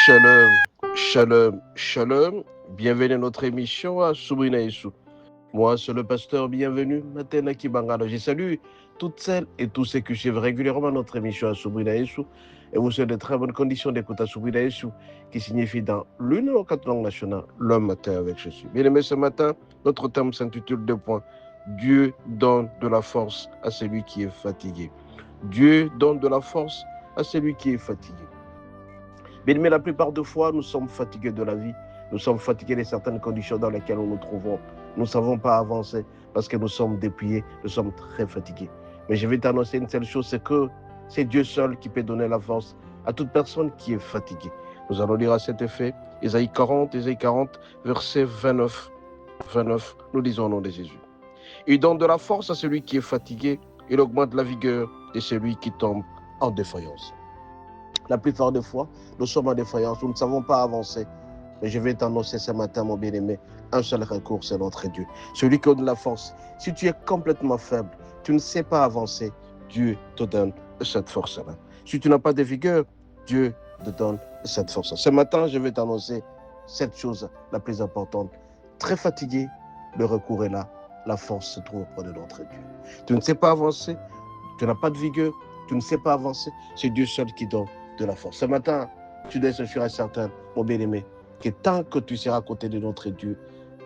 Shalom, shalom, shalom. Bienvenue à notre émission à Soubrina Yesou. Moi, c'est le pasteur bienvenu, Matena Kibangalo. Je salue toutes celles et tous ceux qui suivent régulièrement notre émission à Soubrina Yesou. Et vous souhaitez de très bonnes conditions d'écoute à Soubrina Yesou, qui signifie dans l'une ou quatre langues nationales, le matin avec Jésus. Bien aimé, ce matin, notre thème s'intitule 2 points. Dieu donne de la force à celui qui est fatigué. Dieu donne de la force à celui qui est fatigué. Mais la plupart des fois, nous sommes fatigués de la vie. Nous sommes fatigués de certaines conditions dans lesquelles nous nous trouvons. Nous ne savons pas avancer parce que nous sommes dépouillés, nous sommes très fatigués. Mais je vais t'annoncer une seule chose, c'est que c'est Dieu seul qui peut donner la force à toute personne qui est fatiguée. Nous allons lire à cet effet Ésaïe 40, verset 29. Nous lisons au nom de Jésus. Il donne de la force à celui qui est fatigué, il augmente la vigueur de celui qui tombe en défaillance. La plupart des fois, nous sommes en défaillance, nous ne savons pas avancer. Mais je vais t'annoncer ce matin, mon bien-aimé, un seul recours, c'est notre Dieu. Celui qui donne la force. Si tu es complètement faible, tu ne sais pas avancer, Dieu te donne cette force-là. Si tu n'as pas de vigueur, Dieu te donne cette force. Ce matin, je vais t'annoncer cette chose la plus importante. Très fatigué, le recours est là. La force se trouve auprès de notre Dieu. Tu ne sais pas avancer, tu n'as pas de vigueur, tu ne sais pas avancer, c'est Dieu seul qui donne de la force. Ce matin, tu dois être sûr et certain, mon bien-aimé, que tant que tu seras à côté de notre Dieu,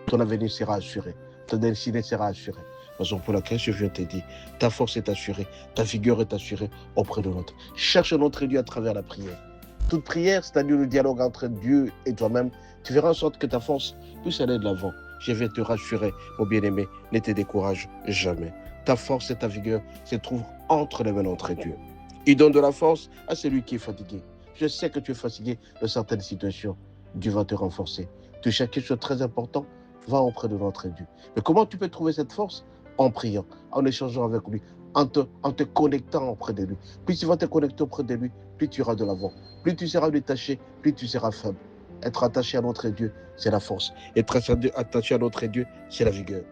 ton avenir sera assuré, ton destinée sera assurée. Raison pour laquelle je viens te dire, ta force est assurée, ta vigueur est assurée auprès de notre. Cherche notre Dieu à travers la prière. Toute prière, c'est-à-dire le dialogue entre Dieu et toi-même, tu verras en sorte que ta force puisse aller de l'avant. Je vais te rassurer, mon bien-aimé, ne te décourage jamais. Ta force et ta vigueur se trouvent entre les mains de notre Dieu. Il donne de la force à celui qui est fatigué. Je sais que tu es fatigué de certaines situations. Dieu va te renforcer. Tu cherches quelque chose de très important, va auprès de notre Dieu. Mais comment tu peux trouver cette force? En priant, en échangeant avec lui, en te connectant auprès de lui. Plus tu vas te connecter auprès de lui, plus tu iras de l'avant. Plus tu seras détaché, plus tu seras faible. Être attaché à notre Dieu, c'est la force. Être attaché à notre Dieu, c'est la vigueur.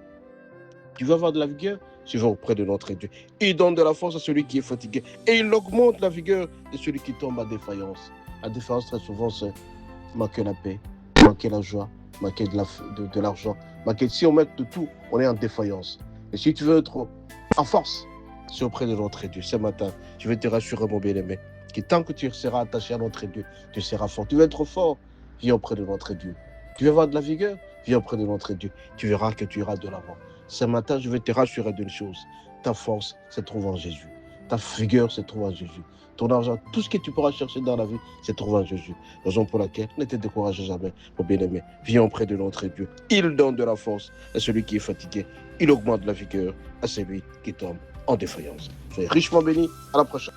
Tu veux avoir de la vigueur, tu vas auprès de notre Dieu. Il donne de la force à celui qui est fatigué et il augmente la vigueur de celui qui tombe à défaillance. La défaillance, très souvent, c'est manquer la paix, manquer la joie, manquer de l'argent, manquer. Si on met de tout, on est en défaillance. Et si tu veux être en force, c'est auprès de notre Dieu. Ce matin, je vais te rassurer, mon bien-aimé, que tant que tu seras attaché à notre Dieu, tu seras fort. Tu veux être fort, viens auprès de notre Dieu. Tu veux avoir de la vigueur, viens auprès de notre Dieu. Tu verras que tu iras de l'avant. Ce matin, je vais te rassurer d'une chose. Ta force se trouve en Jésus. Ta vigueur se trouve en Jésus. Ton argent, tout ce que tu pourras chercher dans la vie, se trouve en Jésus. Raison pour laquelle ne te décourage jamais, mon bien-aimé. Viens auprès de notre Dieu. Il donne de la force à celui qui est fatigué. Il augmente la vigueur à celui qui tombe en défaillance. Soyez richement bénis. À la prochaine.